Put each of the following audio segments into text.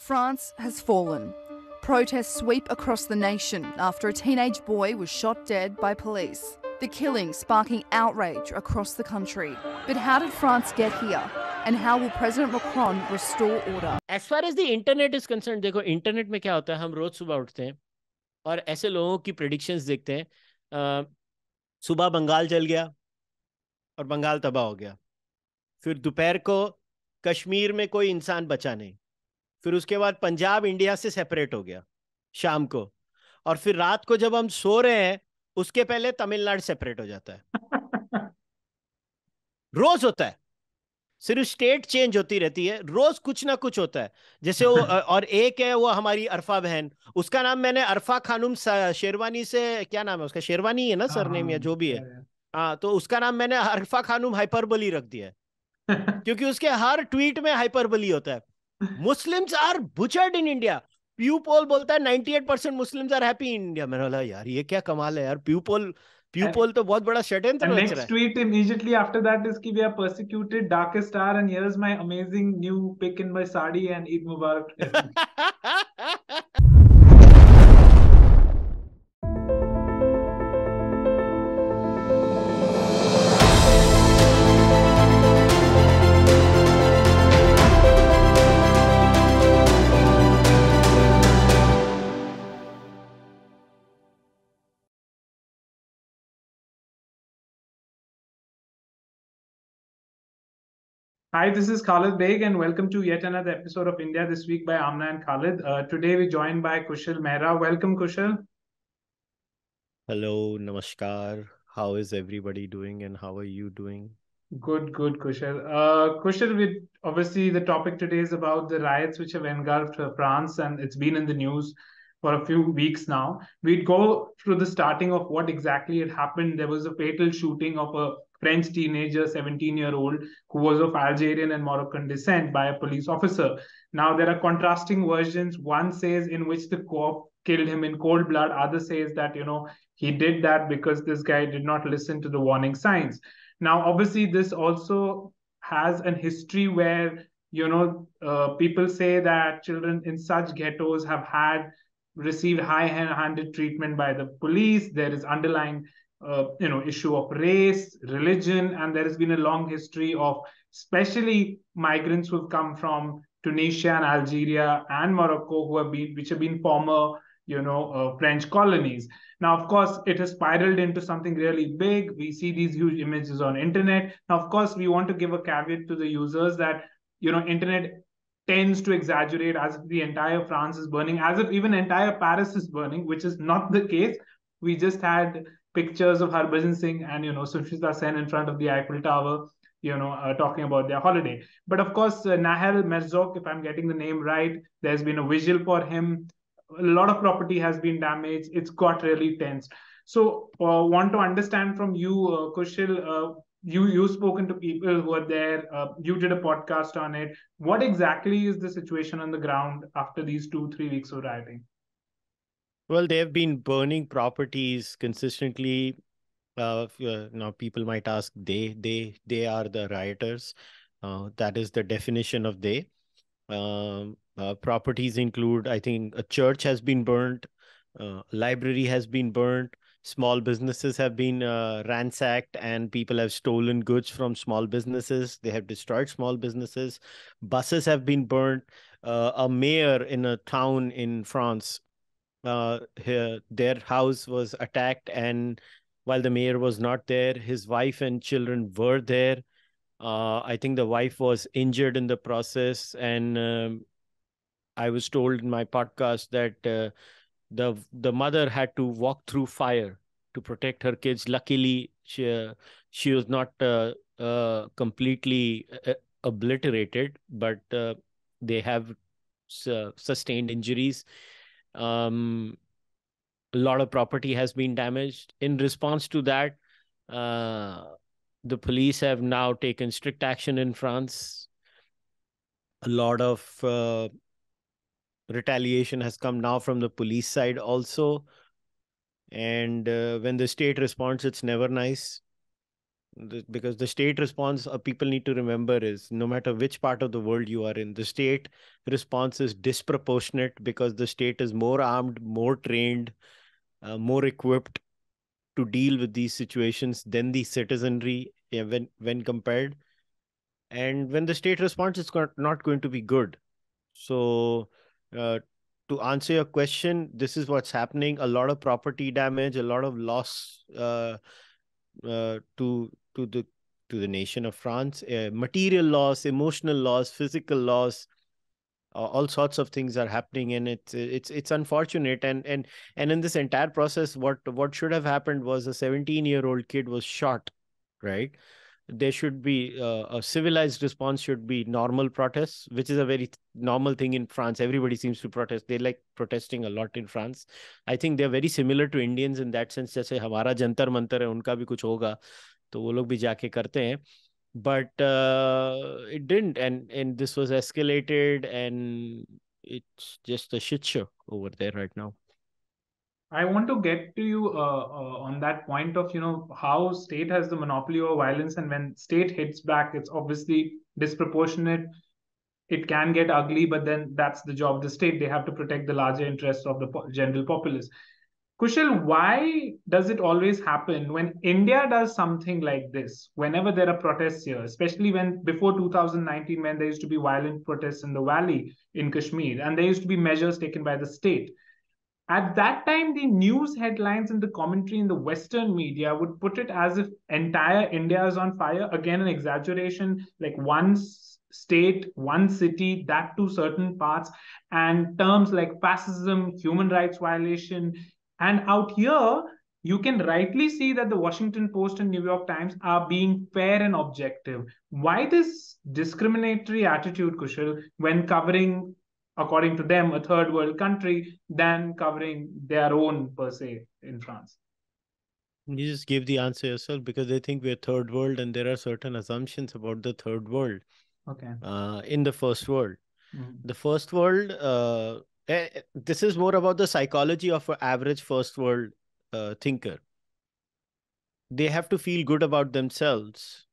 France has fallen. Protests sweep across the nation after a teenage boy was shot dead by police. The killing sparking outrage across the country. But how did France get here? And how will President Macron restore order? As far as the internet is concerned, देखो internet में क्या होता है, हम रोज सुबह उठते हैं और ऐसे लोगों की प्रेडिक्शंस देखते हैं। सुबह बंगाल जल गया और बंगाल तबाह हो गया, फिर दोपहर को कश्मीर में कोई इंसान बचा नहीं, फिर उसके बाद पंजाब इंडिया से सेपरेट हो गया शाम को, और फिर रात को जब हम सो रहे हैं उसके पहले तमिलनाडु सेपरेट हो जाता है। रोज होता है, सिर्फ स्टेट चेंज होती रहती है, रोज कुछ ना कुछ होता है। जैसे वो और एक है वो हमारी अरफा बहन, उसका नाम मैंने अरफा खानुम शेरवानी से, क्या नाम है उसका, शेरवानी है ना सरनेम या जो भी है, हाँ, तो उसका नाम मैंने अरफा खानुम हाइपरबोली रख दिया है क्योंकि उसके हर ट्वीट में हाइपरबोली होता है। Muslims are butchered in India. Pew poll बोलता है 98% Muslims are happy in India. मैंने बोला यार ये क्या कमाल है यार, प्यू पोल तो बहुत बड़ा षड्यंत्र रच रहा है। Next tweet immediately after that is कि we are persecuted, darkest star, and here's my amazing new pic in my sari and Eid Mubarak. Hi, this is Khalid Baig, and welcome to yet another episode of India This Week by Amana and Khalid. Today we're joined by Kushal Mehra. Welcome, Kushal. Hello, namaskar. How is everybody doing and how are you doing? Good, Kushal. Kushal, obviously the topic today is about the riots which have engulfed France, and it's been in the news for a few weeks now. We'd go through the starting of what exactly had happened. There was a fatal shooting of a French teenager, 17-year-old, who was of Algerian and Moroccan descent by a police officer. Now, there are contrasting versions. One says in which the cop killed him in cold blood. Other says that, he did that because this guy did not listen to the warning signs. Now, obviously, this also has an history where, people say that children in such ghettos have received high-handed treatment by the police. There is underlying issue of race, religion, and there has been a long history of especially migrants who've come from Tunisia and Algeria and Morocco which have been former French colonies. Now, of course, it has spiraled into something really big. We see these huge images on internet. Now, of course, we want to give a caveat to the users that internet tends to exaggerate as if the entire France is burning, as if even entire Paris is burning, which is not the case. We just had pictures of Harbhajan Singh and Sushmita Sen in front of the Eiffel Tower, talking about their holiday. But of course, Nahel M, if I'm getting the name right, there's been a vigil for him. A lot of property has been damaged. It's got really tense. So, want to understand from you, Kushal. You've spoken to people who are there. You did a podcast on it. What exactly is the situation on the ground after these 2-3 weeks of rioting? Well, they have been burning properties consistently. Now people might ask, they are the rioters. That is the definition of they. Properties include, I think, a church has been burnt, library has been burnt, small businesses have been ransacked, and people have stolen goods from small businesses. They have destroyed small businesses. Buses have been burnt. A mayor in a town in France, their house was attacked, and while the mayor was not there, his wife and children were there. I think the wife was injured in the process, and I was told in my podcast that the mother had to walk through fire to protect her kids. Luckily, she was not completely obliterated, but they have sustained injuries. A lot of property has been damaged. In response to that, the police have now taken strict action in France. A lot of retaliation has come now from the police side also. And when the state responds, it's never nice. Because the state response, people need to remember, is no matter which part of the world you are in, the state response is disproportionate because the state is more armed, more trained, more equipped to deal with these situations than the citizenry, when compared. And when the state response is not going to be good. So to answer your question, this is what's happening. A lot of property damage, a lot of loss to the nation of France, material loss, emotional loss, physical loss, all sorts of things are happening, and it's unfortunate. And in this entire process, what should have happened was a 17-year-old kid was shot, right? There should be a civilized response, should be normal protests, which is a very normal thing in France. Everybody seems to protest. They like protesting a lot in France. I think they're very similar to Indians in that sense. जैसे हमारा जंतर मंतर है, उनका भी कुछ होगा, तो वो लोग भी जाके करते हैं. But it didn't, and this was escalated, and it's just a shit show over there right now. I want to get to you on that point of, how state has the monopoly over violence, and when state hits back, it's obviously disproportionate. It can get ugly, but then that's the job of the state. They have to protect the larger interests of the general populace. Kushal, why does it always happen when India does something like this, whenever there are protests here, especially when before 2019, when there used to be violent protests in the valley in Kashmir, and there used to be measures taken by the state? At that time, the news headlines and the commentary in the Western media would put it as if entire India is on fire. Again, an exaggeration, like one state, one city, that to certain parts, and terms like fascism, human rights violation. And out here, you can rightly see that the Washington Post and New York Times are being fair and objective. Why this discriminatory attitude, Kushal, when covering, according to them, a third world country, than covering their own, per se, in France? You just give the answer yourself, because they think we're third world, and there are certain assumptions about the third world. Okay. In the first world. Mm. The first world, this is more about the psychology of an average first world thinker. They have to feel good about themselves.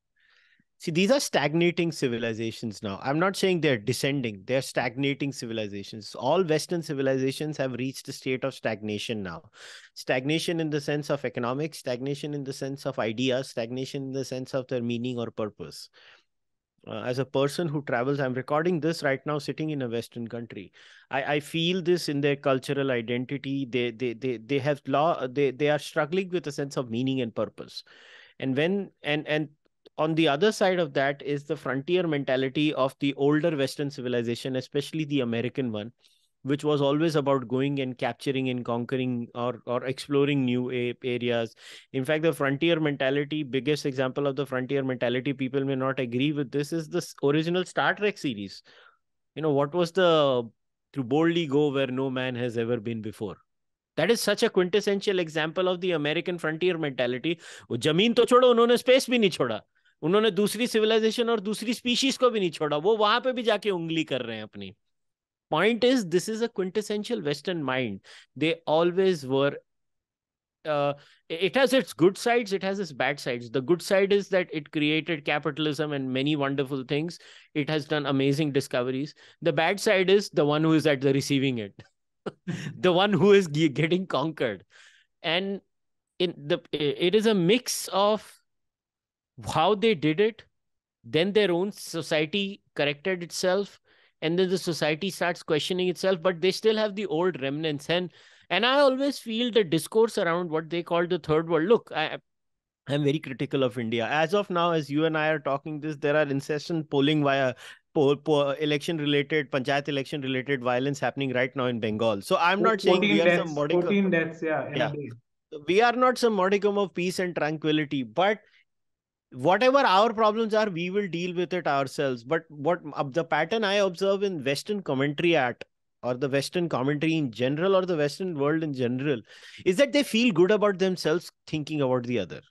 See, these are stagnating civilizations now. I'm not saying they're descending. They're stagnating civilizations. All Western civilizations have reached a state of stagnation now. Stagnation in the sense of economics, stagnation in the sense of ideas, stagnation in the sense of their meaning or purpose. As a person who travels, I'm recording this right now sitting in a Western country. I feel this in their cultural identity. They have they are struggling with a sense of meaning and purpose. And on the other side of that is the frontier mentality of the older Western civilization, especially the American one, which was always about going and capturing and conquering or exploring new areas. In fact, the frontier mentality, biggest example of the frontier mentality, people may not agree with this, is the original Star Trek series. What was the to boldly go where no man has ever been before? That is such a quintessential example of the American frontier mentality. वो जमीन तो छोड़ो, उन्होंने space भी नहीं छोड़ा. उन्होंने दूसरी सिविलाइजेशन और दूसरी स्पीशीज को भी नहीं छोड़ा. वो वहां पे भी जाके उंगली कर रहे हैं अपनी. Point is, this is a quintessential Western mind. They always were. It has its good sides, it has its bad sides. The good side is that it created capitalism and many wonderful things. It has done amazing discoveries. The bad side is the one who is at the receiving end, the one who is getting conquered. And it is a mix of how they did it, then their own society corrected itself, and then the society starts questioning itself, but they still have the old remnants. And I always feel the discourse around what they call the third world. Look, I'm very critical of India. As of now, as you and I are talking this, there are incessant polling via election-related, panchayat election-related violence happening right now in Bengal. So I'm not saying we are some modicum. 14 deaths, yeah, in a day. We are not some modicum of peace and tranquility, but whatever our problems are, we will deal with it ourselves. But what the pattern I observe in Western commentary or the Western commentary in general, or the Western world in general, is that they feel good about themselves thinking about the other.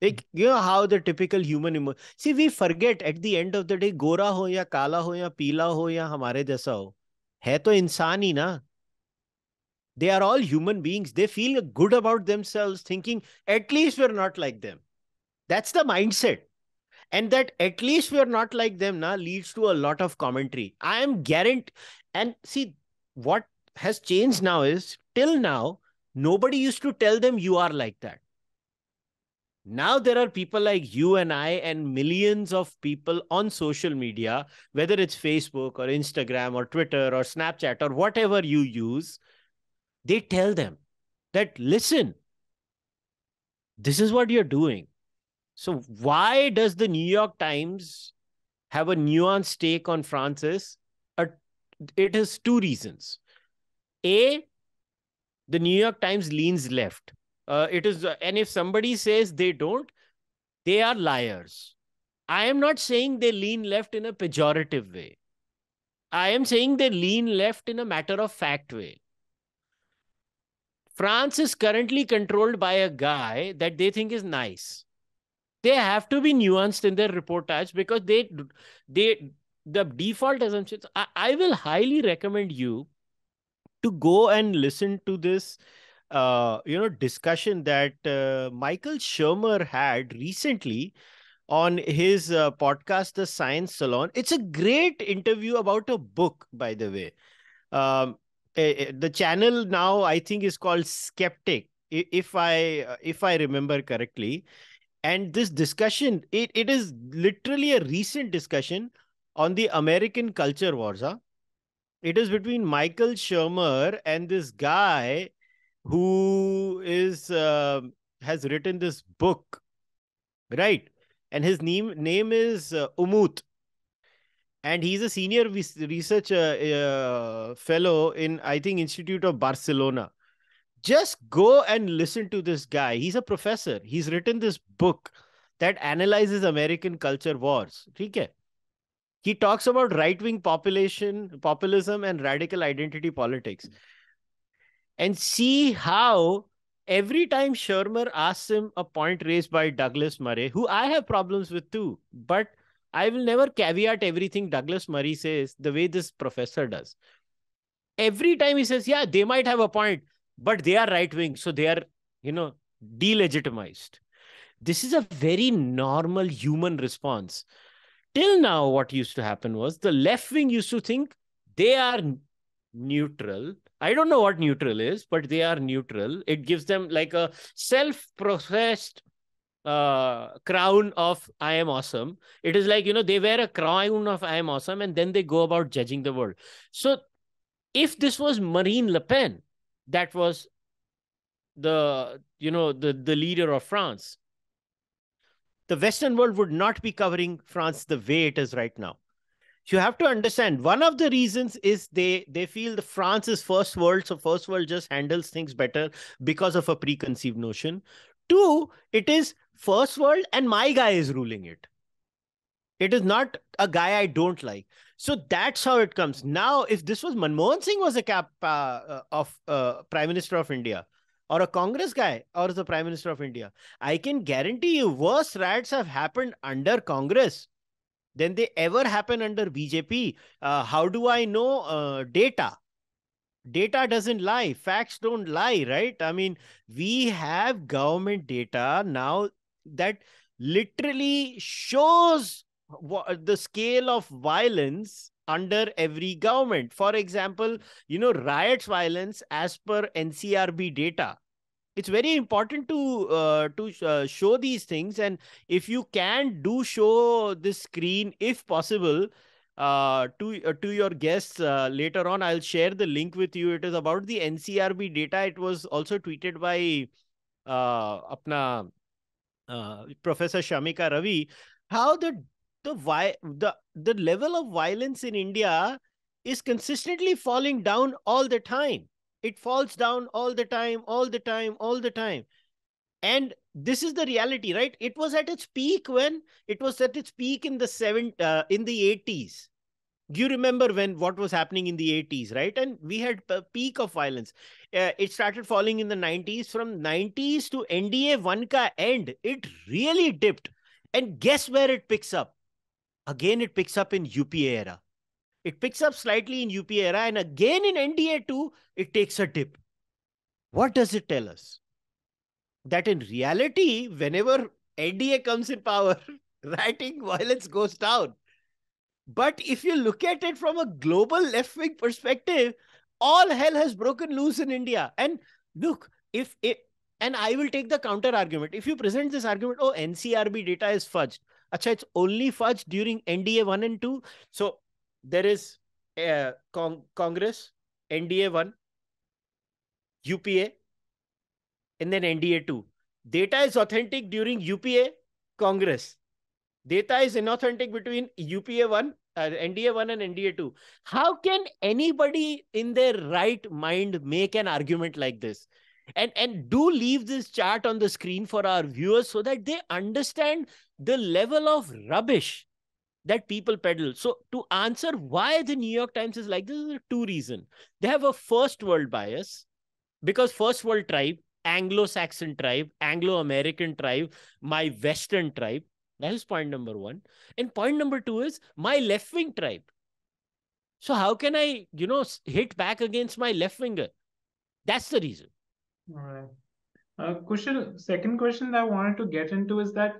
Like, how the typical human see, we forget at the end of the day, gora ho ya kala ho ya peela ho ya hamare jaisa ho, hai to insaan hi na. They are all human beings. They feel good about themselves, thinking at least we're not like them. That's the mindset. And that at least we are not like them now leads to a lot of commentary. I am guaranteed. And see, what has changed now is, till now, nobody used to tell them you are like that. Now there are people like you and I and millions of people on social media, whether it's Facebook or Instagram or Twitter or Snapchat or whatever you use, they tell them that, listen, this is what you're doing. So why does the New York Times have a nuanced take on Francis? It has two reasons. A, the New York Times leans left. And if somebody says they don't, they are liars. I am not saying they lean left in a pejorative way. I am saying they lean left in a matter of fact way. France is currently controlled by a guy that they think is nice. They have to be nuanced in their reportage because the default assumptions. I will highly recommend you to go and listen to this discussion that Michael Shermer had recently on his podcast, The Science Salon. It's a great interview about a book, by the way. The channel now, I think, is called Skeptic, if I remember correctly. And this discussion, it is literally a recent discussion on the American culture wars. Huh? It is between Michael Shermer and this guy who has written this book, right? And his name is Umut. And he's a senior research fellow in, I think, Institute of Barcelona. Just go and listen to this guy. He's a professor. He's written this book that analyzes American culture wars. Okay? He talks about right-wing populism and radical identity politics. And see how every time Shermer asks him a point raised by Douglas Murray, who I have problems with too, but I will never caveat everything Douglas Murray says the way this professor does. Every time he says, yeah, they might have a point, but they are right-wing, so they are, delegitimized. This is a very normal human response. Till now, what used to happen was the left wing used to think they are neutral. I don't know what neutral is, but they are neutral. It gives them like a self-professed crown of I am awesome. It is like, they wear a crown of I am awesome and then they go about judging the world. So if this was Marine Le Pen, that was the leader of France, the Western world would not be covering France the way it is right now. You have to understand, one of the reasons is they feel the France is first world, so first world just handles things better because of a preconceived notion. Two, it is first world and my guy is ruling it. It is not a guy I don't like. So that's how it comes. Now, if this was Manmohan Singh was a Prime Minister of India, or a Congress guy, or the Prime Minister of India, I can guarantee you worse riots have happened under Congress than they ever happen under BJP. How do I know? Data. Data doesn't lie. Facts don't lie, right? I mean, we have government data now that literally shows the scale of violence under every government. For example, riots violence as per NCRB data. It's very important to show these things. And if you can show this screen, if possible, to your guests later on, I'll share the link with you. It is about the NCRB data. It was also tweeted by Professor Shamika Ravi. How the level of violence in India is consistently falling down all the time. It falls down all the time. And this is the reality, right? It was at its peak in the 80s. Do you remember what was happening in the 80s, right? And we had a peak of violence. It started falling in the 90s. From 90s to NDA 1 ka end, it really dipped. And guess where it picks up? Again, it picks up in UPA era. It picks up slightly in UPA era, and again in NDA 2, it takes a dip. What does it tell us? That in reality, whenever NDA comes in power, rioting, violence goes down. But if you look at it from a global left-wing perspective, all hell has broken loose in India. And look, and I will take the counter argument. If you present this argument, oh, NCRB data is fudged. Acha, it's only fudged during NDA 1 and 2. So there is Congress, NDA 1, UPA, and then NDA 2. Data is authentic during UPA, Congress. Data is inauthentic between UPA 1, NDA 1 and NDA 2. How can anybody in their right mind make an argument like this? And do leave this chart on the screen for our viewers so that they understand the level of rubbish that people peddle. So to answer why the New York Times is like this, there are two reasons. They have a first world bias because first world tribe, Anglo-Saxon tribe, Anglo-American tribe, my Western tribe. That is point number one. And point number two is my left-wing tribe. So how can I, hit back against my left winger? That's the reason. All right. Kushal, second question that I wanted to get into is that,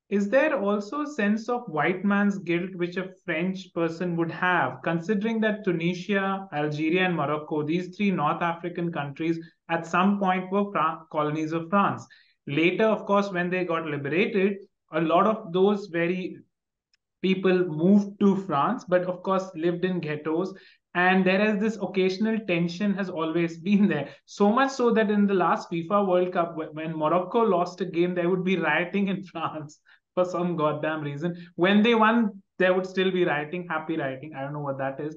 is there also a sense of white man's guilt which a French person would have, considering that Tunisia, Algeria, and Morocco, these three North African countries, at some point were colonies of France? Later, of course, when they got liberated, a lot of those very people moved to France, but of course lived in ghettos. And there is this occasional tension has always been there. So much so that in the last FIFA World Cup, when Morocco lost a game, there would be rioting in France for some goddamn reason. When they won, there would still be rioting, happy rioting. I don't know what that is.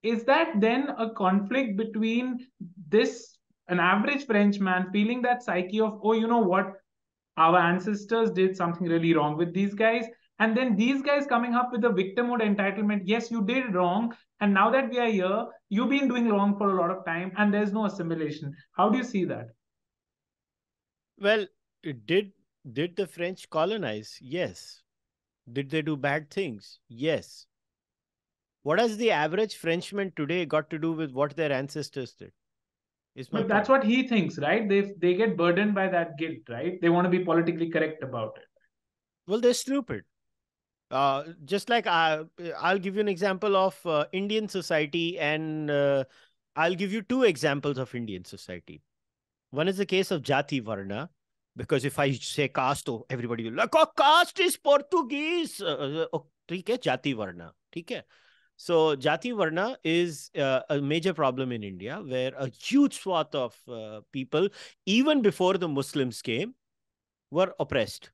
Is that then a conflict between an average Frenchman feeling that psyche of, oh, you know what? Our ancestors did something really wrong with these guys. And then these guys coming up with a victimhood entitlement. Yes, you did wrong. And now that we are here, you've been doing wrong for a lot of time and there's no assimilation. How do you see that? Well, did the French colonize? Yes. Did they do bad things? Yes. What has the average Frenchman today got to do with what their ancestors did? But that's what he thinks, right? They get burdened by that guilt, right? They want to be politically correct about it. Well, they're stupid. Just like I'll give you an example of Indian society, and I'll give you two examples of Indian society. One is the case of Jati Varna, because if I say caste, oh, everybody will like, oh, caste is Portuguese. Oh, ठीक है, Jati Varna, ठीक है. So Jati Varna is a major problem in India, where a huge swath of people, even before the Muslims came, were oppressed.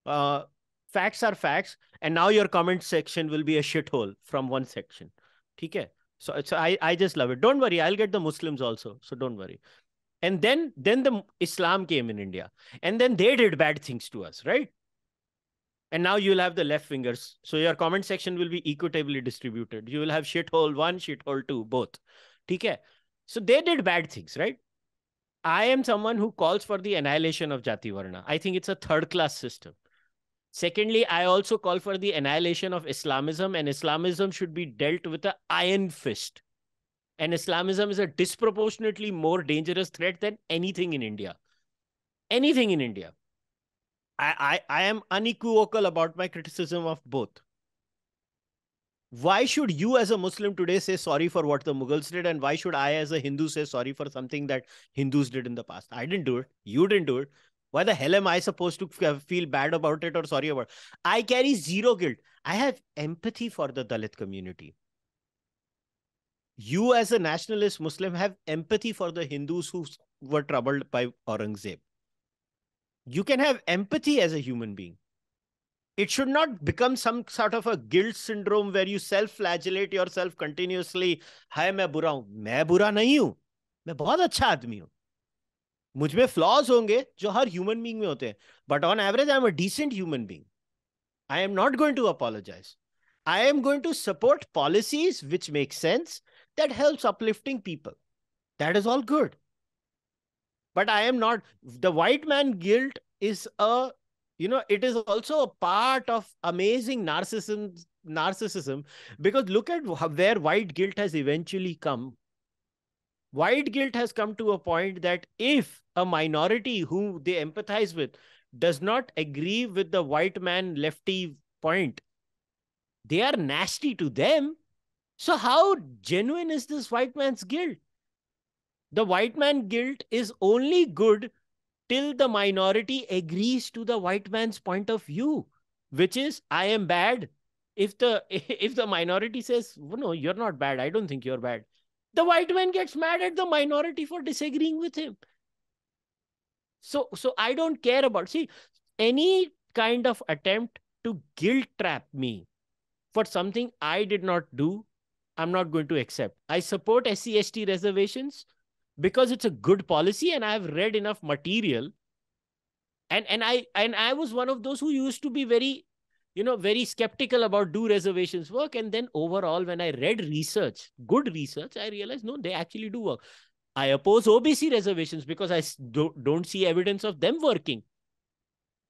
Facts are facts, and now your comment section will be a shithole from one section. Okay? So I just love it. Don't worry, I'll get the Muslims also, so don't worry. And then the Islam came in India, and then they did bad things to us, right? And now you'll have the left wingers. So your comment section will be equitably distributed. You will have shithole 1, shithole 2, both. Okay? So they did bad things, right? I am someone who calls for the annihilation of Jati Varna. I think it's a third-class system. Secondly, I also call for the annihilation of Islamism, and Islamism should be dealt with an iron fist. And Islamism is a disproportionately more dangerous threat than anything in India. Anything in India. I am unequivocal about my criticism of both. Why should you as a Muslim today say sorry for what the Mughals did, and why should I as a Hindu say sorry for something that Hindus did in the past? I didn't do it. You didn't do it. Why the hell am I supposed to feel bad about it or sorry about it? I carry zero guilt. I have empathy for the Dalit community. You as a nationalist Muslim have empathy for the Hindus who were troubled by Aurangzeb. You can have empathy as a human being. It should not become some sort of a guilt syndrome where you self-flagellate yourself continuously. Hai, मैं बुरा हूं. मैं बुरा नहीं हूं. मैं बहुत अच्छा आदमी हूं. मुझ में flaws होंगे जो हर human being में होते हैं. But on average, I am a decent human being. I am not going to apologize. I am going to support policies which make sense, that helps uplifting people. That is all good. But I am not, the white man guilt is it is also a part of amazing narcissism, because look at where white guilt has eventually come. White guilt has come to a point that if a minority who they empathize with does not agree with the white man lefty point, they are nasty to them. So how genuine is this white man's guilt? The white man guilt is only good till the minority agrees to the white man's point of view, which is, I am bad. If the minority says, well, no, you're not bad, I don't think you're bad, the white man gets mad at the minority for disagreeing with him. So I don't care about, see, any kind of attempt to guilt trap me for something I did not do, I'm not going to accept. I support SC/ST reservations because it's a good policy, and I've read enough material. And I was one of those who used to be very, very skeptical about do reservations work. And then overall, when I read research, good research, I realized, no, they actually do work. I oppose OBC reservations because I don't see evidence of them working.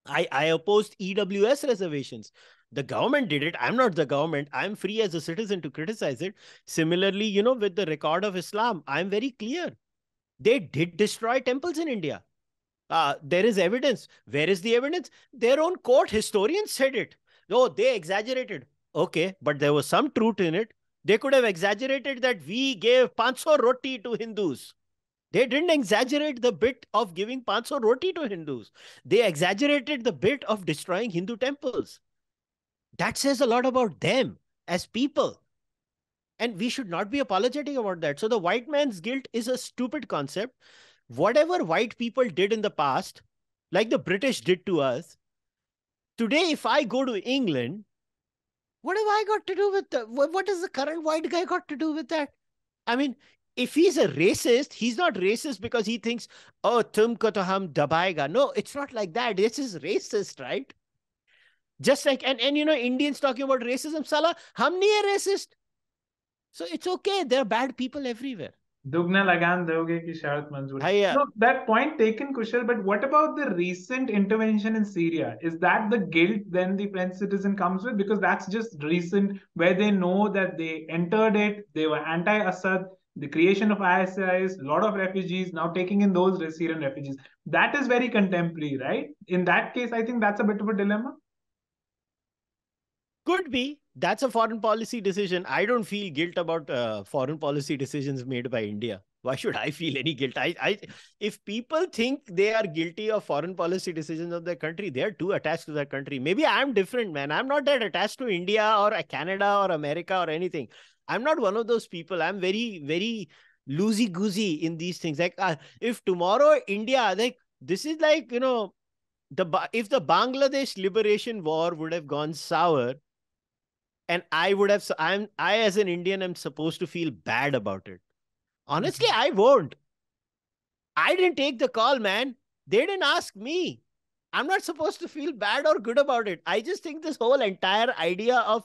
I opposed EWS reservations. The government did it. I'm not the government. I'm free as a citizen to criticize it. Similarly, with the record of Islam, I'm very clear. They did destroy temples in India. There is evidence. Where is the evidence? Their own court historians said it. Oh, they exaggerated. Okay, but there was some truth in it. They could have exaggerated that we gave 500 roti to Hindus. They didn't exaggerate the bit of giving 500 roti to Hindus. They exaggerated the bit of destroying Hindu temples. That says a lot about them as people. And we should not be apologetic about that. So the white man's guilt is a stupid concept. Whatever white people did in the past, like the British did to us, today, if I go to England, what have I got to do with that? What has the current white guy got to do with that? I mean, if he's a racist, he's not racist because he thinks, oh, tumko to hum dabaega. No, it's not like that. This is racist, right? Just like, and Indians talking about racism, Salah, hum nahi hai racist. So it's okay. There are bad people everywhere. दुगना लगान दोगे कि शर्त मंजूर. No, that point taken, Kushal, but what about the recent intervention in Syria? Is that the guilt then the French citizen comes with? Because that's just recent, where they know that they entered it, they were anti-Assad, the creation of ISIS, a lot of refugees, now taking in those Syrian refugees. That is very contemporary, right? In that case, I think that's a bit of a dilemma. Could be. That's a foreign policy decision. I don't feel guilt about foreign policy decisions made by India. Why should I feel any guilt? If people think they are guilty of foreign policy decisions of their country, they are too attached to their country. Maybe I'm different, man. I'm not that attached to India or Canada or America or anything. I'm not one of those people. I'm very, very loosey-goosey in these things. Like, if tomorrow India, like, this is like, if the Bangladesh liberation war would have gone sour, and I as an Indian, am supposed to feel bad about it. Honestly, I won't. I didn't take the call, man. They didn't ask me. I'm not supposed to feel bad or good about it. I just think this whole entire idea of,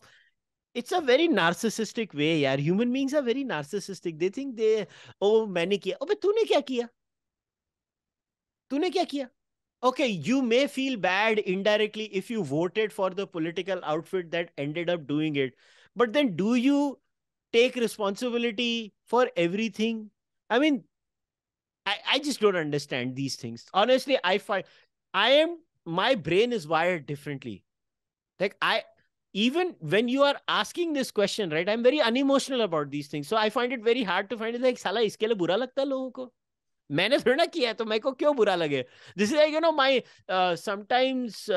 it's a very narcissistic way, yaar. Human beings are very narcissistic. They think maine kiya. Abbe, tune kya kiya? Tune kya kiya? Okay, you may feel bad indirectly if you voted for the political outfit that ended up doing it. But then do you take responsibility for everything? I mean, I just don't understand these things. Honestly, I find my brain is wired differently. Like, even when you are asking this question, right, I'm very unemotional about these things. So I find it very hard to find it like, साला इसके लिए बुरा लगता है लोगों को. मैंने थोड़ा ना किया है तो मेरे को क्यों बुरा लगे. This is like, my sometimes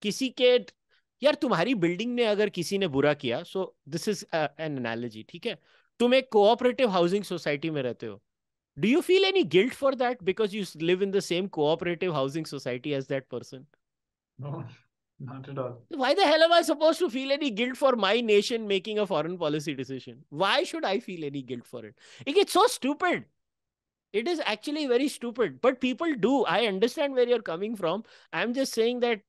किसी के, यार तुम्हारी बिल्डिंग में अगर किसी ने बुरा किया, so this is an analogy, ठीक है. तुम एक cooperative housing society में रहते हो. Do you feel any guilt for that because you live in the same cooperative housing society as that person? No, not at all. Why the hell am I supposed to feel any guilt for my nation making a foreign policy decision? Why should I feel any guilt for it? It's so stupid. It is actually very stupid, but people do. I understand where you're coming from. I'm just saying that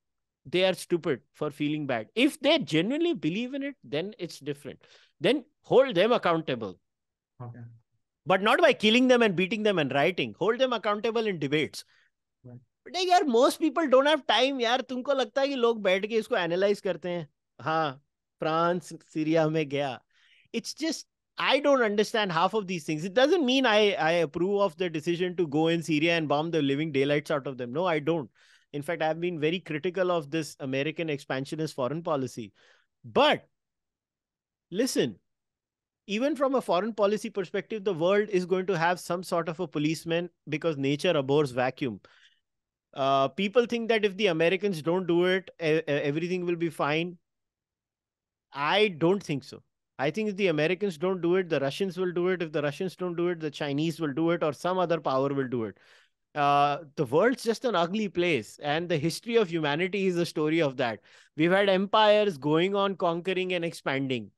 they are stupid for feeling bad. If they genuinely believe in it, then it's different. Then hold them accountable. Okay. But not by killing them and beating them and rioting. Hold them accountable in debates. Right. But yaar, most people don't have time. Yaar, तुमको लगता है कि लोग बैठ के इसको analyze करते हैं. हाँ, France, Syria में गया. It's just, I don't understand half of these things. It doesn't mean I approve of the decision to go in Syria and bomb the living daylights out of them. No, I don't. In fact, I've been very critical of this American expansionist foreign policy. But listen, even from a foreign policy perspective, the world is going to have some sort of a policeman because nature abhors vacuum. People think that if the Americans don't do it, everything will be fine. I don't think so. I think if the Americans don't do it, the Russians will do it. If the Russians don't do it, the Chinese will do it, or some other power will do it. The world's just an ugly place, and the history of humanity is a story of that. We've had empires going on conquering and expanding.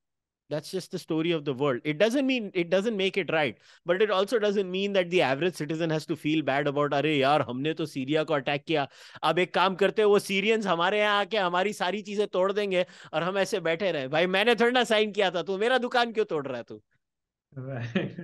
That's just the story of the world. It doesn't make it right, but it also doesn't mean that the average citizen has to feel bad about, अरे यार हमने तो Syria को attack किया, अब एक काम करते हैं वो सीरियंस हमारे यहाँ आके हमारी सारी चीजें तोड़ देंगे और हम ऐसे बैठे रहे. भाई मैंने थोड़ा ना साइन किया था, तू मेरा दुकान क्यों तोड़ रहा है तू? Right.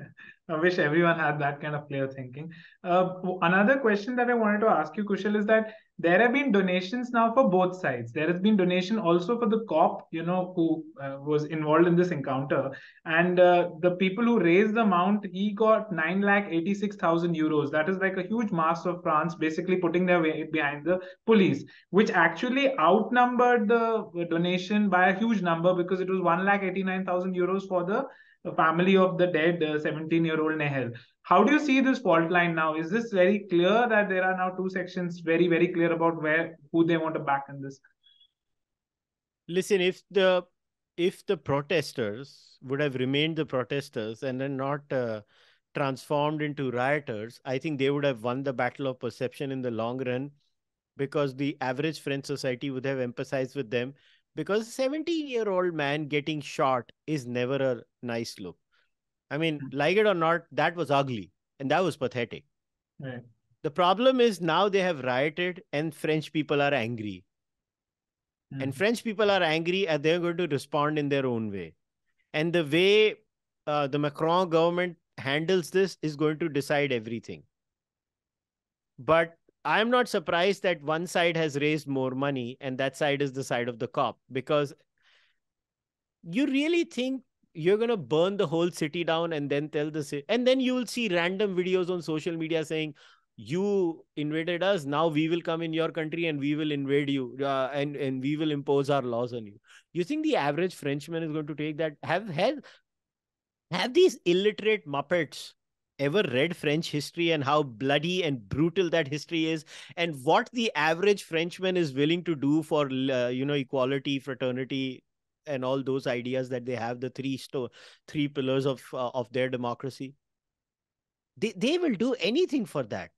I wish everyone had that kind of clear thinking. Another question that I wanted to ask you, Kushal, is that there have been donations now for both sides. There has been donation also for the cop, who was involved in this encounter. And the people who raised the amount, he got 9,86,000 euros. That is like a huge mass of France, basically putting their weight behind the police, which actually outnumbered the donation by a huge number because it was 1,89,000 euros for the family of the dead 17-year-old Nahel. How do you see this fault line now? Is this very clear that there are now two sections very, very clear about who they want to back in this? Listen, if the protesters would have remained the protesters and then not transformed into rioters, I think they would have won the battle of perception in the long run, because the average French society would have empathized with them. Because a 17-year-old man getting shot is never a nice look. I mean, like it or not, that was ugly and that was pathetic. Right. The problem is now they have rioted and French people are angry. And French people are angry and they're going to respond in their own way. And the way the Macron government handles this is going to decide everything. But I'm not surprised that one side has raised more money and that side is the side of the cop, because you really think you're going to burn the whole city down and then tell the city, and then you will see random videos on social media saying, you invaded us, now we will come in your country and we will invade you and we will impose our laws on you. You think the average Frenchman is going to take that? Have these illiterate Muppets ever read French history and how bloody and brutal that history is, and what the average Frenchman is willing to do for equality, fraternity, and all those ideas that they have, the three pillars of their democracy? They will do anything for that.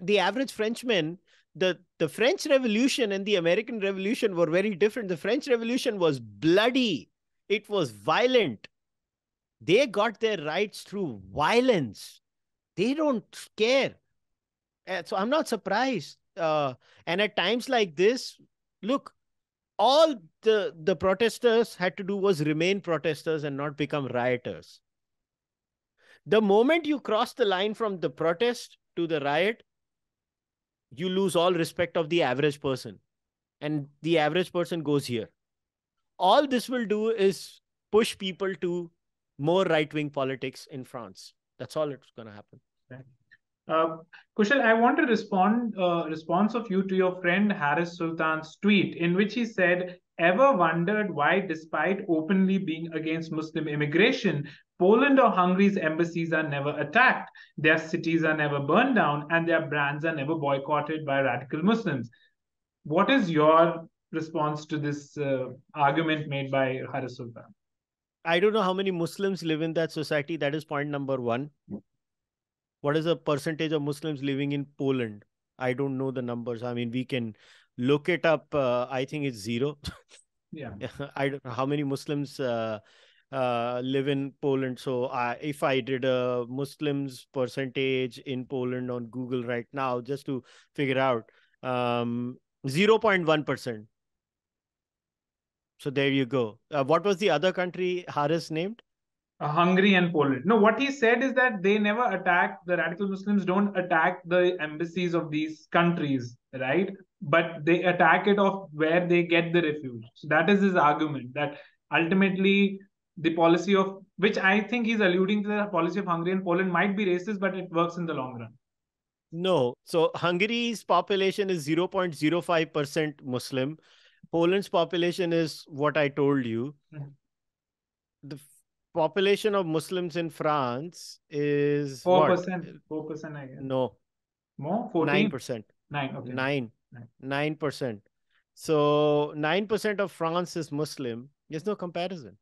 The average Frenchman, the French Revolution and the American Revolution were very different. The French Revolution was bloody. It was violent. They got their rights through violence. They don't care. So I'm not surprised. And at times like this, look, all the protesters had to do was remain protesters and not become rioters. The moment you cross the line from the protest to the riot, you lose all respect of the average person. And the average person goes here. All this will do is push people to more right-wing politics in France. That's all it's going to happen. Kushal, I want a response of you to your friend Haris Sultan's tweet, in which he said, ever wondered why, despite openly being against Muslim immigration, Poland or Hungary's embassies are never attacked, their cities are never burned down, and their brands are never boycotted by radical Muslims? What is your response to this argument made by Haris Sultan? I don't know how many Muslims live in that society. That is point number one. What is the percentage of Muslims living in Poland? I don't know the numbers. I mean, we can look it up. I think it's zero. Yeah. I don't know how many Muslims live in Poland. So if I did a Muslims percentage in Poland on Google right now, just to figure out, 0.1%. So there you go. What was the other country Haris named? Hungary and Poland. No, what he said is that they never attack, the radical Muslims don't attack the embassies of these countries, right? But they attack it of where they get the refuge. So that is his argument, that ultimately the policy of, which I think he's alluding to, the policy of Hungary and Poland might be racist, but it works in the long run. No. So Hungary's population is 0.05% Muslim. Poland's population is what I told you. The population of Muslims in France is 4%. 4%, I guess. No. More? 14? 9%. 9, okay. 9%. So 9% of France is Muslim. There's no comparison.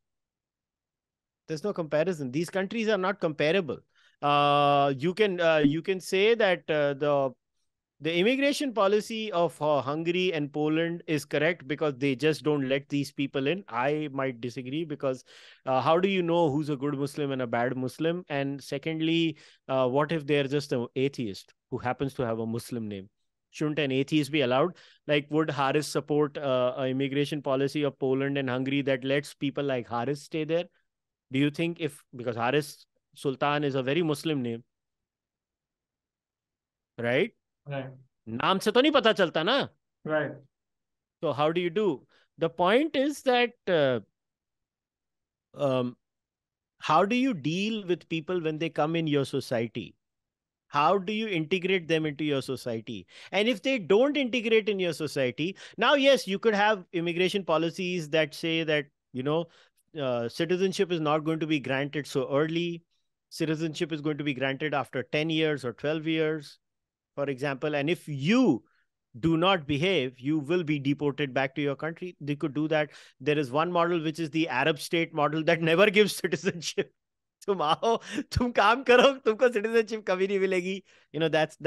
There's no comparison. These countries are not comparable. You can say that the immigration policy of Hungary and Poland is correct because they just don't let these people in. I might disagree because how do you know who's a good Muslim and a bad Muslim? And secondly, what if they're just an atheist who happens to have a Muslim name? Shouldn't an atheist be allowed? Like, would Haris support an immigration policy of Poland and Hungary that lets people like Haris stay there? Do you think because Haris Sultan is a very Muslim name, right? Right. नाम से तो नहीं पता चलता ना. Right. So how do you do? The point is that how do you deal with people when they come in your society? How do you integrate them into your society? And if they don't integrate in your society, now, yes, you could have immigration policies that say that, citizenship is not going to be granted so early. Citizenship is going to be granted after 10 years or 12 years, for example. And if you do not behave, you will be deported back to your country. They could do that. There is one model, which is the Arab state model, that never gives citizenship. तुम आओ, तुम काम करो, तुमको citizenship कभी नहीं मिलेगी. That's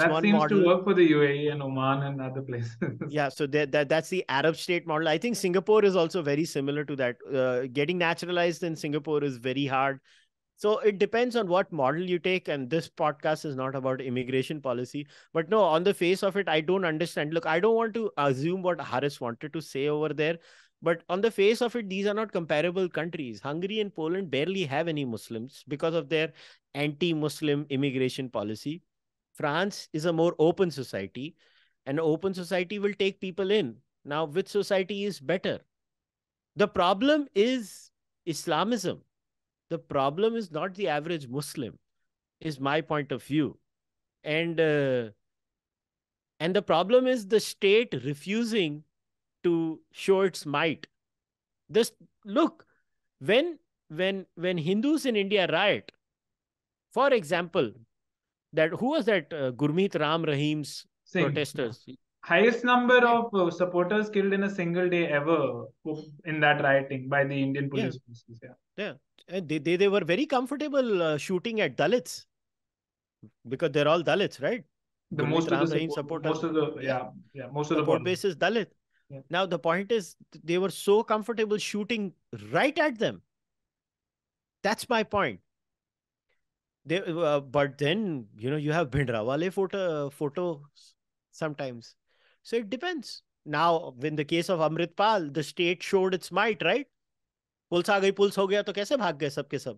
one seems model. to work for the UAE and Oman and other places. Yeah, so that's the Arab state model. I think Singapore is also very similar to that. Getting naturalized in Singapore is very hard. So it depends on what model you take. And this podcast is not about immigration policy. But no, on the face of it, I don't understand. Look, I don't want to assume what Haris wanted to say over there. But on the face of it, these are not comparable countries. Hungary and Poland barely have any Muslims because of their anti-Muslim immigration policy. France is a more open society. And an open society will take people in. Now, which society is better? The problem is Islamism. The problem is not the average Muslim, is my point of view. And the problem is the state refusing to show its might. Look, when Hindus in India riot, for example, who was that Gurmeet Ram Rahim's protesters? Yeah. Highest number of supporters killed in a single day ever in that rioting by the Indian police forces. Yeah. And they were very comfortable shooting at Dalits because they're all Dalits, right? Most of the support base is Dalit. Yeah. Now, the point is, they were so comfortable shooting right at them. That's my point. But then, you have Bhindrawale photos sometimes. So it depends. Now, in the case of Amritpal, the state showed its might, right? Pulse aa gayi, pulse ho gaya, to kaise bhag gaye sab ke sab?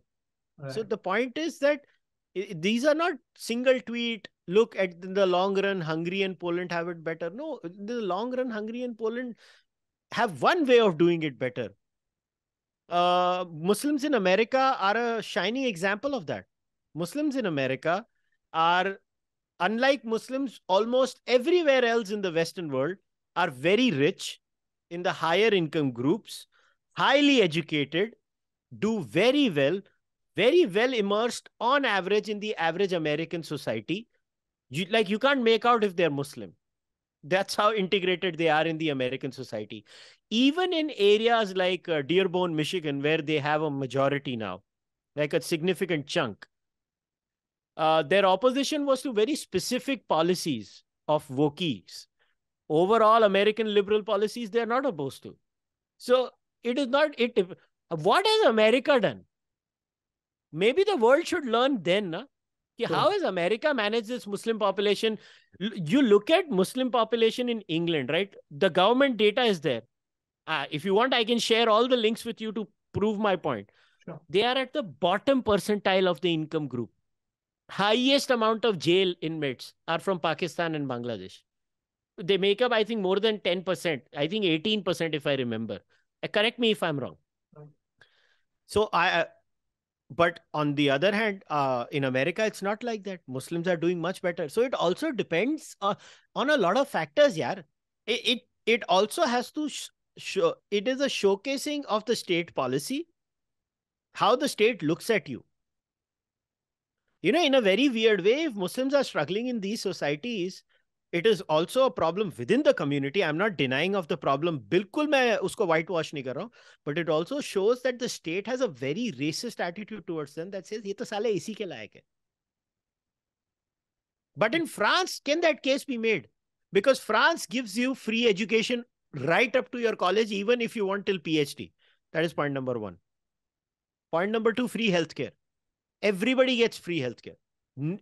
Right. So the point is that these are not single tweet, look, at the long run, Hungary and Poland have it better. No, in the long run, Hungary and Poland have one way of doing it better. Muslims in America are a shining example of that. Muslims in America are, unlike Muslims almost everywhere else in the Western world, are very rich in the higher income groups, highly educated, do very well immersed on average in the average American society. You can't make out if they're Muslim. That's how integrated they are in the American society. Even in areas like Dearborn, Michigan, where they have a majority now, like a significant chunk, their opposition was to very specific policies of wokies. Overall, American liberal policies, they're not opposed to. So it is not, what has America done? Maybe the world should learn then, na? How has America managed this Muslim population? You look at Muslim population in England, right? The government data is there. If you want, I can share all the links with you to prove my point. Sure. They are at the bottom percentile of the income group. Highest amount of jail inmates are from Pakistan and Bangladesh. They make up, I think, more than 10%. I think 18% if I remember. Correct me if I'm wrong. So but on the other hand, in America, it's not like that. Muslims are doing much better. So it also depends on a lot of factors, yaar. It also has to show, it is a showcasing of the state policy, how the state looks at you. You know, in a very weird way, if Muslims are struggling in these societies, it is also a problem within the community. I'm not denying of the problem. Bilkul main usko whitewash nahi kar raha hu. But it also shows that the state has a very racist attitude towards them that says, ye to sale isi ke layak hai. But in France, can that case be made? Because France gives you free education right up to your college, even if you want till PhD. That is point number one. Point number two, free healthcare. Everybody gets free healthcare.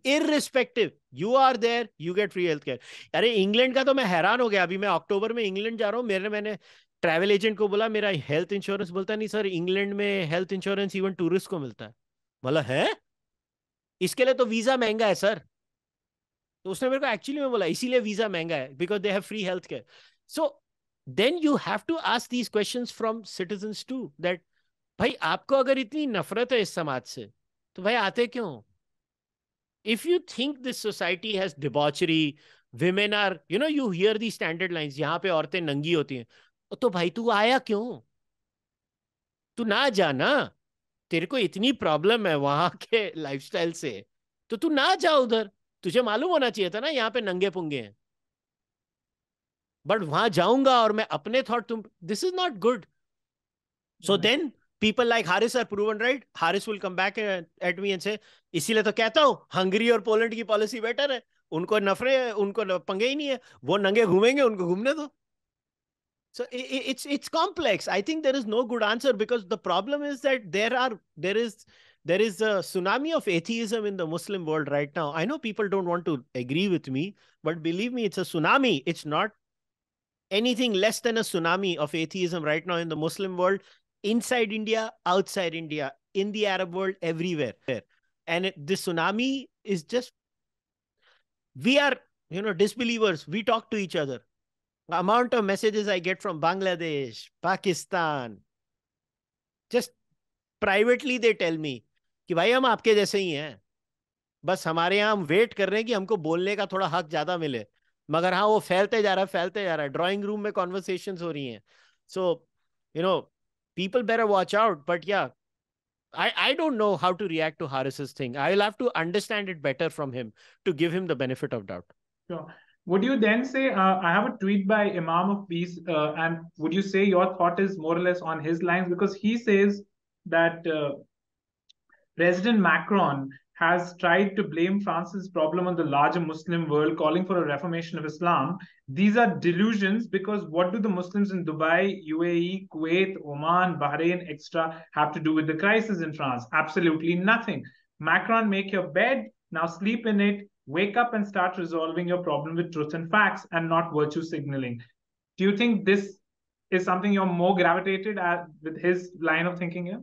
Irrespective, you are there, you get free healthcare. अरे England का तो मैं हैरान हो गया. अभी मैं अक्टूबर में इंग्लैंड जा रहा हूँ. मैंने ट्रैवल एजेंट को बोला मेरा हेल्थ इंश्योरेंस. बोलता नहीं सर, इंग्लैंड में हेल्थ इंश्योरेंस इवन टूरिस्ट को मिलता है. बोला है, इसके लिए तो वीजा महंगा है सर. तो उसने मेरे को एक्चुअली में बोला इसीलिए वीजा महंगा है, because they have free health care. So then you have to ask these questions from citizens too, that भाई आपको अगर इतनी नफरत है इस समाज से तो भाई आते क्यों? If you think this society has debauchery, women are, you hear these standard lines, यहाँ पे औरतें नंगी होती हैं, तो भाई तू आया क्यों? तू ना जाना. तेरे को इतनी प्रॉब्लम है वहां के लाइफस्टाइल से, तो तू ना जा उधर. तुझे मालूम होना चाहिए था ना यहाँ पे नंगे पुंगे हैं. बट वहां जाऊंगा और मैं अपने thought, this is not good. So then people like Haris are proven right. Haris will come back at me and say, इसीलिए तो कहता हूं हंगरी और पोलैंड की पॉलिसी बेटर है. उनको नफरे, उनको पंगे ही नहीं है, वो नंगे घूमेंगे, उनको घूमने दो. So it's complex. I think there is no good answer, because the problem is that there is a tsunami of atheism in the Muslim world right now. I know people don't want to agree with me, but believe me, it's a tsunami. It's not anything less than a tsunami of atheism right now in the Muslim world. Inside India, outside India, in the Arab world, everywhere. And this tsunami is just, we are, disbelievers. We talk to each other. The amount of messages I get from Bangladesh, Pakistan, just privately they tell me कि भाई हम आपके जैसे ही हैं, बस हमारे यहाँ हम वेट कर रहे हैं कि हमको बोलने का थोड़ा हक ज्यादा मिले. मगर हाँ, वो फैलते जा रहा है. ड्राइंग रूम में कॉन्वर्सेशंस हो रही हैं. सो people better watch out. But yeah, I don't know how to react to Haris's thing. I'll have to understand it better from him to give him the benefit of doubt. Sure. Would you then say, I have a tweet by Imam of Peace, and would you say your thought is more or less on his lines? Because he says that President Macron has tried to blame France's problem on the larger Muslim world, calling for a reformation of Islam. These are delusions, because what do the Muslims in Dubai, UAE, Kuwait, Oman, Bahrain, etc. have to do with the crisis in France? Absolutely nothing. Macron, make your bed, now sleep in it, wake up and start resolving your problem with truth and facts and not virtue signaling. Do you think this is something you're more gravitated at with his line of thinking here?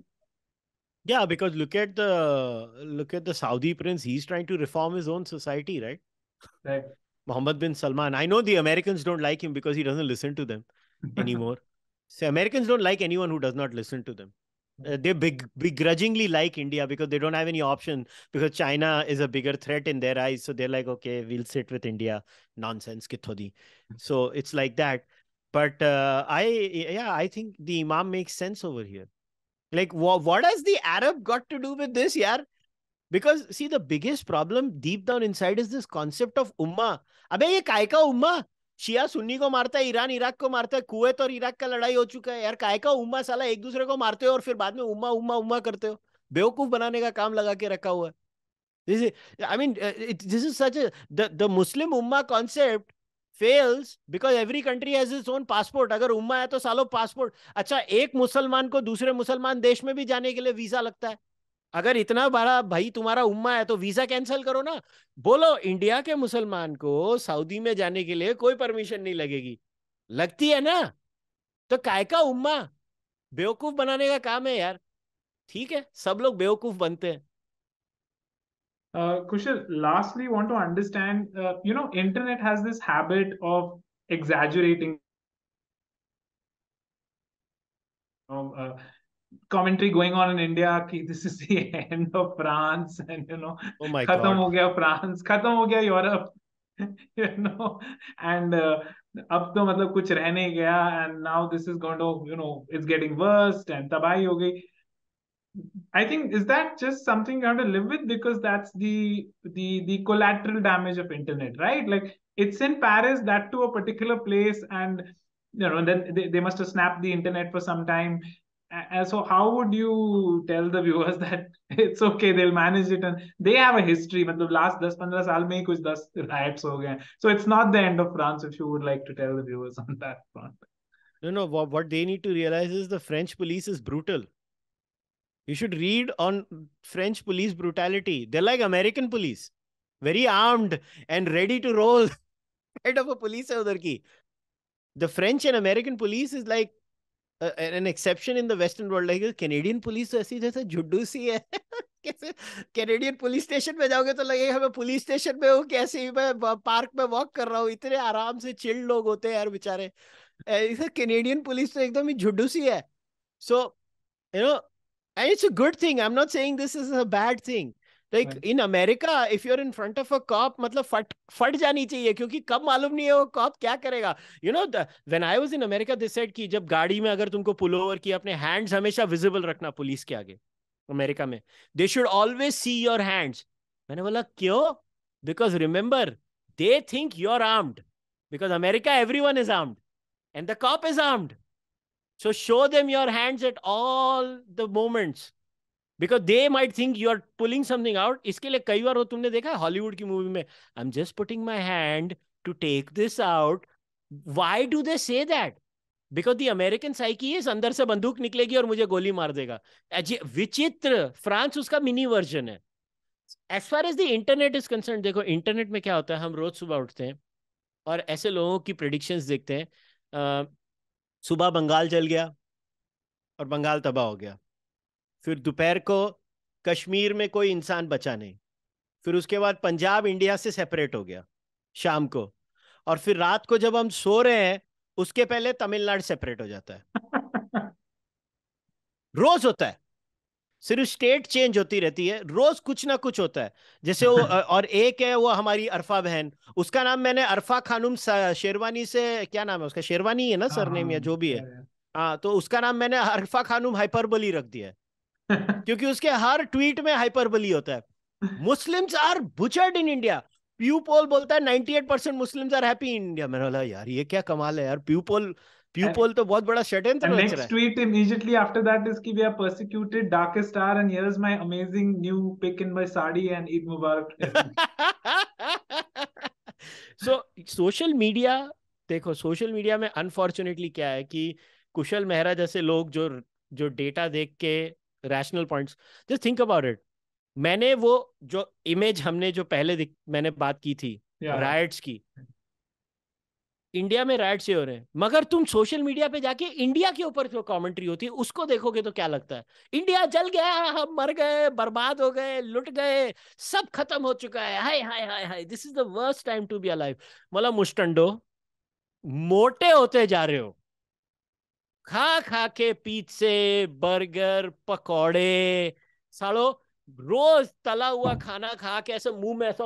Yeah, because look at the Saudi prince. He's trying to reform his own society, right? Right. Mohammed bin Salman. I know the Americans don't like him because he doesn't listen to them anymore. So Americans don't like anyone who does not listen to them. They begrudgingly like India because they don't have any option, because China is a bigger threat in their eyes. So they're like, okay, we'll sit with India. Nonsense, kithodi. So it's like that. But I think the Imam makes sense over here. Like, what has the Arab got to do with this, yaar? Because see, the biggest problem deep down inside is this concept of ummah. अबे ये काय का उम्मा? शिया सुन्नी को मारता है, Iran Iraq को मारता है, कुवैत और इराक का लड़ाई हो चुका है यार. काय का उम्मा? साला एक दूसरे को मारते हो और फिर बाद में उम्मा उम्मा उम्मा करते हो. बेवकूफ बनाने का काम लगा के रखा हुआ है. This is such a the Muslim ummah concept fails because every country has its own passport. अगर उम्मा है तो सालो पासपोर्ट. अच्छा, एक मुसलमान को दूसरे मुसलमान देश में भी जाने के लिए वीजा लगता है. अगर इतना बड़ा भाई तुम्हारा उम्मा है तो वीजा कैंसिल करो ना. बोलो इंडिया के मुसलमान को सऊदी में जाने के लिए कोई परमिशन नहीं लगेगी. लगती है ना? तो काय का उम्मा? बेवकूफ बनाने का काम है यार. ठीक है, सब लोग बेवकूफ बनते हैं. Kushal, lastly, want to understand, internet has this habit of exaggerating commentary going on in India कि this is the end of France and Oh my खत्म God. हो गया फ्रांस, खत्म हो गया यूरोप, and अब तो मतलब कुछ रह नहीं गया, and now this is going to it's getting worse and तबाही हो गई. I think, is that just something you have to live with, because that's the collateral damage of internet, right? Like, it's in Paris, that to a particular place, and then they must have snapped the internet for some time. And so how would you tell the viewers that it's okay, they'll manage it, and they have a history, मतलब last 10-15 साल में ही कुछ 10 riots हो गए, so it's not the end of France, if you would like to tell the viewers on that front. No, what they need to realize is the French police is brutal. You should read on French police brutality. They're like American police, very armed and ready to roll. Kind of a police hai udhar ki. The French and American police is like an exception in the Western world. Like the Canadian police तो ऐसी जैसे झुड्डू सी है. कैसे Canadian police station में जाओगे तो लगेगा मैं पुलिस स्टेशन में हूँ, कैसे ही मैं पार्क में वॉक कर रहा हूँ. इतने आराम से चिल लोग होते हैं यार बेचारे. कैनेडियन पुलिस तो एकदम ही झुड्डू सी है. So, and it's a good thing. I'm not saying this is a bad thing. Like Right. in America, if you're in front of a cop, मतलब फट जानी चाहिए, क्योंकि कब मालूम नहीं है वो कॉप क्या करेगा. When I was in America, they said कि जब गाड़ी में अगर तुमको पुल ओवर किया, अपने हैंड्स हमेशा विजिबल रखना पुलिस के आगे. अमेरिका में they should always see your hands. मैंने बोला क्यों? Because remember, they think you're armed. Because America, everyone is armed. And the cop is armed. So show them your hands at all the moments. Because they might think you are pulling something out. इसके लिए कई बार तुमने देखा है Hollywood की movie में, I'm just putting my hand to take this out. Why do they say that? Because the American psyche is अंदर से बंदूक निकलेगी और मुझे गोली मार देगा. विचित्र. फ्रांस उसका मिनी वर्जन है. As far as the internet is concerned, देखो इंटरनेट में क्या होता है, हम रोज सुबह उठते हैं और ऐसे लोगों की प्रेडिक्शंस देखते हैं. सुबह बंगाल चल गया और बंगाल तबाह हो गया. फिर दोपहर को कश्मीर में कोई इंसान बचा नहीं. फिर उसके बाद पंजाब इंडिया से सेपरेट हो गया शाम को. और फिर रात को जब हम सो रहे हैं उसके पहले तमिलनाडु सेपरेट हो जाता है. रोज होता है. सिर्फ स्टेट चेंज होती रहती है, रोज कुछ ना कुछ होता है. जैसे वो और एक है वो हमारी अरफा बहन, उसका नाम मैंने अरफा खानुम शेरवानी से, क्या नाम है उसका, शेरवानी है ना सरनेम या जो भी है. हाँ, तो उसका नाम मैंने अरफा खानुम हाइपरबोली रख दिया है. क्योंकि उसके हर ट्वीट में हाइपरबोली होता है. Muslims are butchered in India. Pew poll बोलता है 98% Muslims are happy in India. मैंने बोला यार ये क्या कमाल है यार. प्यू पोल तो बहुत बड़ा षड्यंत्र रच रहा है. Next tweet immediately after that is कि we are persecuted, darkest star, and here's my amazing new pic in my sari and Eid Mubarak. So social media, देखो सोशल मीडिया में अनफॉर्चुनेटली क्या है कि कुशल मेहरा जैसे लोग जो डेटा देख के rational points, just think about it. मैंने वो जो इमेज हमने जो पहले मैंने बात की थी राइट्स की, इंडिया में राइट्स हो रहे हैं, मगर तुम सोशल मीडिया पे जाके इंडिया के ऊपर जो कमेंट्री होती है उसको देखोगे तो क्या लगता है, इंडिया जल गया, हम मर गए, बर्बाद हो गए, लुट गए, सब खत्म हो चुका है, हाय हाय हाय हाय, this is the worst time to be alive. मतलब मुस्टंडो मोटे होते जा रहे हो, खा खा के पिज्जे, बर्गर, पकौड़े, सालो रोज तला हुआ खाना खा के ऐसे मुंह में ऐसा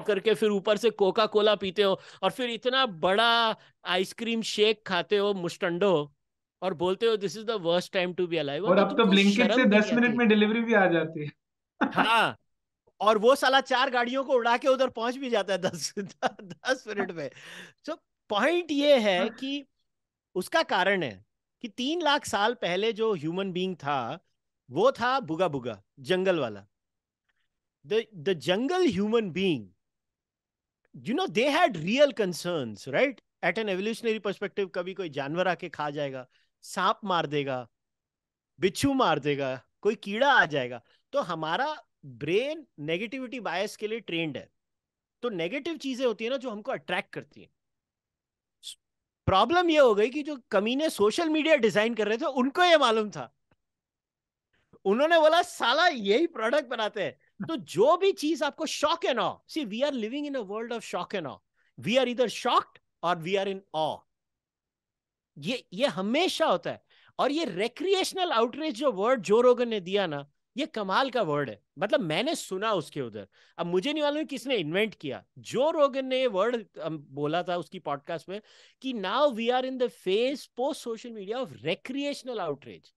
करके फिर ऊपर से कोका कोला पीते हो और फिर इतना बड़ा आइसक्रीम शेक खाते हो मुस्टंडो और बोलते हो this is the worst time to be alive. और अब तो ब्लिंकिट से 10 मिनट में डिलीवरी भी आ जाती है. हाँ, और वो साला 4 गाड़ियों को उड़ा के उधर पहुंच भी जाता है 10 मिनट में. सो पॉइंट ये है कि उसका कारण है कि 3 लाख साल पहले जो ह्यूमन बीइंग था वो था बुगा बुगा, जंगल वाला. The jungle human being, they had real concerns, right? At an evolutionary perspective. कभी कोई जानवर आके खा जाएगा, सांप मार देगा, बिच्छू मार देगा, कोई कीड़ा आ जाएगा. तो हमारा ब्रेन नेगेटिविटी बायस के लिए ट्रेंड है. तो नेगेटिव चीजें होती है ना जो हमको अट्रैक्ट करती है. प्रॉब्लम ये हो गई कि जो कमीने सोशल मीडिया डिजाइन कर रहे थे उनको ये मालूम था, उन्होंने बोला साला यही प्रोडक्ट बनाते हैं. तो जो भी चीज आपको shock and awe, see we are living in a world of shock and awe. We are इधर शॉक्ड और वी आर इन ऑ. ये हमेशा होता है. और ये recreational outrage जो word जो रोगन ने दिया ना, ये कमाल का वर्ड है. मतलब मैंने सुना उसके उधर, अब मुझे नहीं मालूम किसने इन्वेंट किया. जो रोगन ने ये वर्ड बोला था उसकी पॉडकास्ट में कि now we are in the phase post social media of recreational outrage.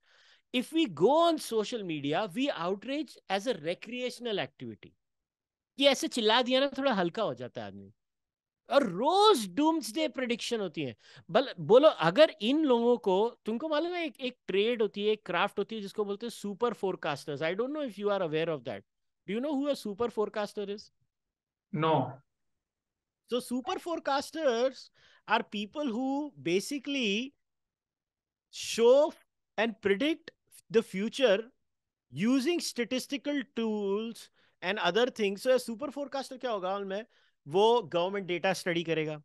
If we go on social media, we outrage as a recreational activity. कि ऐसे चिल्ला दिया ना थोड़ा हल्का हो जाता है आदमी. और रोज डूम्सडे प्रेडिक्शन होती है. बोलो अगर इन लोगों को, तुमको मालूम है एक ट्रेड होती है, एक क्राफ्ट होती है जिसको बोलते हैं super forecasters. I don't know if you are aware of that. Do you know who a super forecaster is? No. So super forecasters are people who basically show and predict the future using statistical tools and other things. So a super forecaster क्या होगा उनमें? वो government data study करेगा,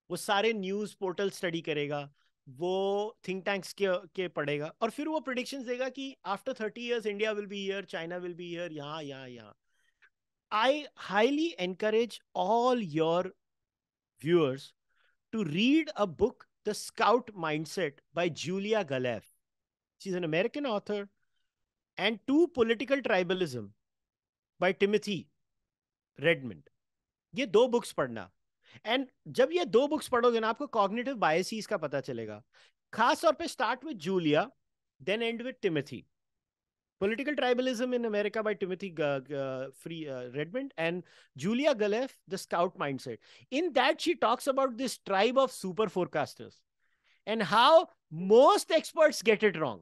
वो सारे news portal study करेगा, वो think tanks के पढ़ेगा, और फिर वो प्रेडिक्शंस देगा कि after 30 years India will be here, China will be here, यहाँ यहाँ यहाँ. I highly encourage all your viewers to read a book, The Scout Mindset by Julia Galef. She's an American author. And Two Political Tribalism by Timothy Redmond. ये दो books पढ़ना. And जब ये दो books पढ़ोगे ना, आपको कॉग्निटिव बायसेस का पता चलेगा. खास तौर पे start with Julia, then end with Timothy. Political Tribalism in America by Timothy Redmond, and Julia Galef, The Scout Mindset. In that, she talks about this tribe of super forecasters and how most experts get it wrong.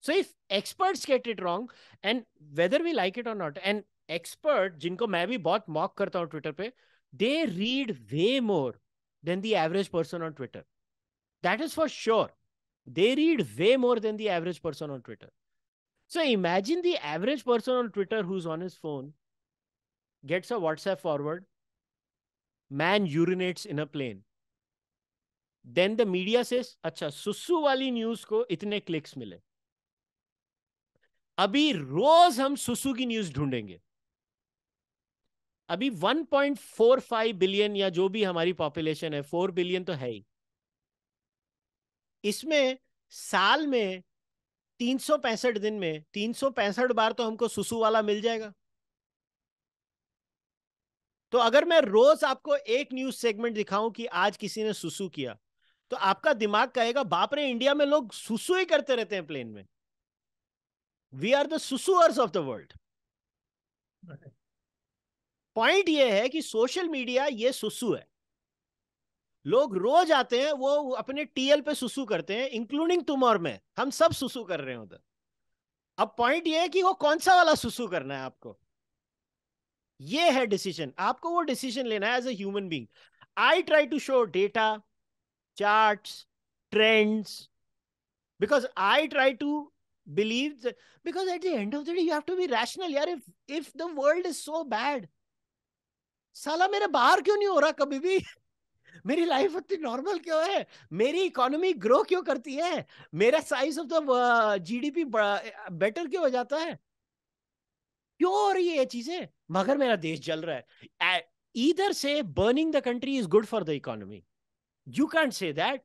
So if experts get it wrong, and whether we like it or not, and expert, जिनको मैं भी बहुत mock करता हूँ Twitter पे, they read way more than the average person on Twitter. That is for sure. They read way more than the average person on Twitter. So imagine the average person on Twitter who's on his phone, gets a WhatsApp forward, man urinates in a plane. Then the media says, अच्छा सुसु वाली news को इतने clicks मिले. अभी रोज हम सुसु की न्यूज ढूंढेंगे. अभी 1.45 बिलियन या जो भी हमारी पॉपुलेशन है, 4 बिलियन तो है ही. इसमें साल में 365 दिन में 365 बार तो हमको सुसु वाला मिल जाएगा. तो अगर मैं रोज आपको एक न्यूज सेगमेंट दिखाऊं कि आज किसी ने सुसु किया, तो आपका दिमाग कहेगा बाप रे, इंडिया में लोग सुसु ही करते रहते हैं प्लेन में. वी आर द सुसुअर्स ऑफ द वर्ल्ड. पॉइंट ये है कि सोशल मीडिया ये सुसु है. लोग रोज आते हैं, वो अपने टीएल पे सुसु करते हैं, इंक्लूडिंग तुम और मैं. हम सब सुसु कर रहे हैं उधर. अब पॉइंट ये है कि वो कौन सा वाला सुसु करना है आपको. ये है डिसीजन. आपको वो डिसीजन लेना है as a human being. I try to show data, charts, trends, because I try to believe that, because at the end of the day you have to be rational. यार, if the world is so bad, साला मेरे बाहर क्यों नहीं हो रहा कभी भी? मेरी लाइफ इतनी नॉर्मल क्यों है? मेरी इकोनॉमी ग्रो क्यों करती है? मेरा size of the GDP better क्यों हो जाता है? क्यों हो रही है ये चीजें? मगर मेरा देश जल रहा है. Either say burning the country is good for the economy. You can't say that.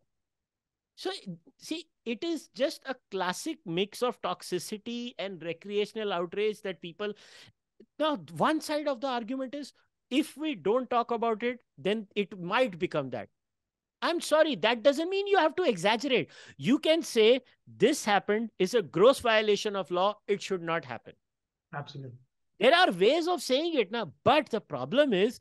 So see, it is just a classic mix of toxicity and recreational outrage that people. Now, one side of the argument is, if we don't talk about it, then it might become that. I'm sorry, that doesn't mean you have to exaggerate. You can say this happened, is a gross violation of law, it should not happen. Absolutely. There are ways of saying it now, but the problem is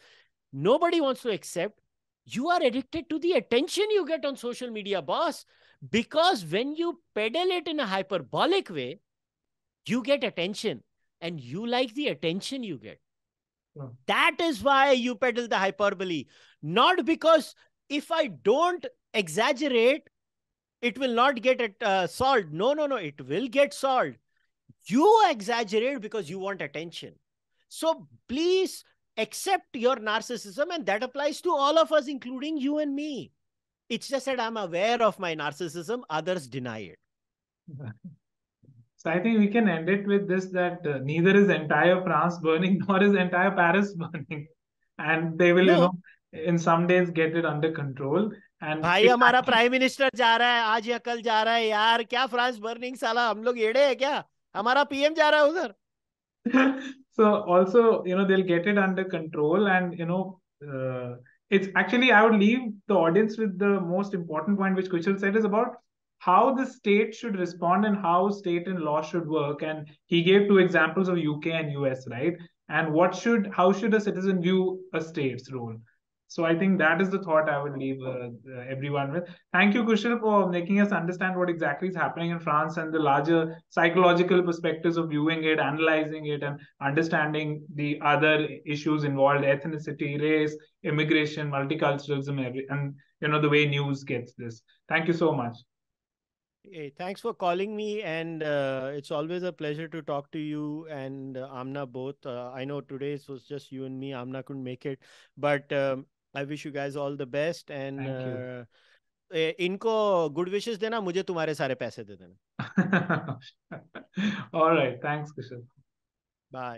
nobody wants to accept. You are addicted to the attention you get on social media, boss. Because when you peddle it in a hyperbolic way, you get attention, and you like the attention you get. Yeah. That is why you peddle the hyperbole. Not because if I don't exaggerate, it will not get solved. No, it will get solved. You exaggerate because you want attention. So please accept your narcissism, and that applies to all of us, including you and me. It's just that I'm aware of my narcissism, others deny it. So I think we can end it with this, that neither is entire France burning nor is entire Paris burning. And they will, No. in some days get it under control. And भाई हमारा prime minister जा रहा है आज या कल जा रहा है यार, क्या फ्रांस बर्निंग, साला हम लोग एड़े हैं क्या? हमारा पीएम जा रहा है उधर। so also, they'll get it under control, and it's actually, I would leave the audience with the most important point which Kushal said, is about how the state should respond and how state and law should work. And he gave two examples of UK and US, right? And how should a citizen view a state's role? So I think that is the thought I would leave everyone with. Thank you, Kushal, for making us understand what exactly is happening in France and the larger psychological perspectives of viewing it, analyzing it, and understanding the other issues involved: ethnicity, race, immigration, multiculturalism, and the way news gets this. Thank you so much. Hey, thanks for calling me, and it's always a pleasure to talk to you and Amna both. I know today it was just you and me. Amna couldn't make it, but I wish you guys all the best. And Thank you. इनको good wishes देना, मुझे तुम्हारे सारे पैसे दे देना. All right. Thanks, Kushal. Bye.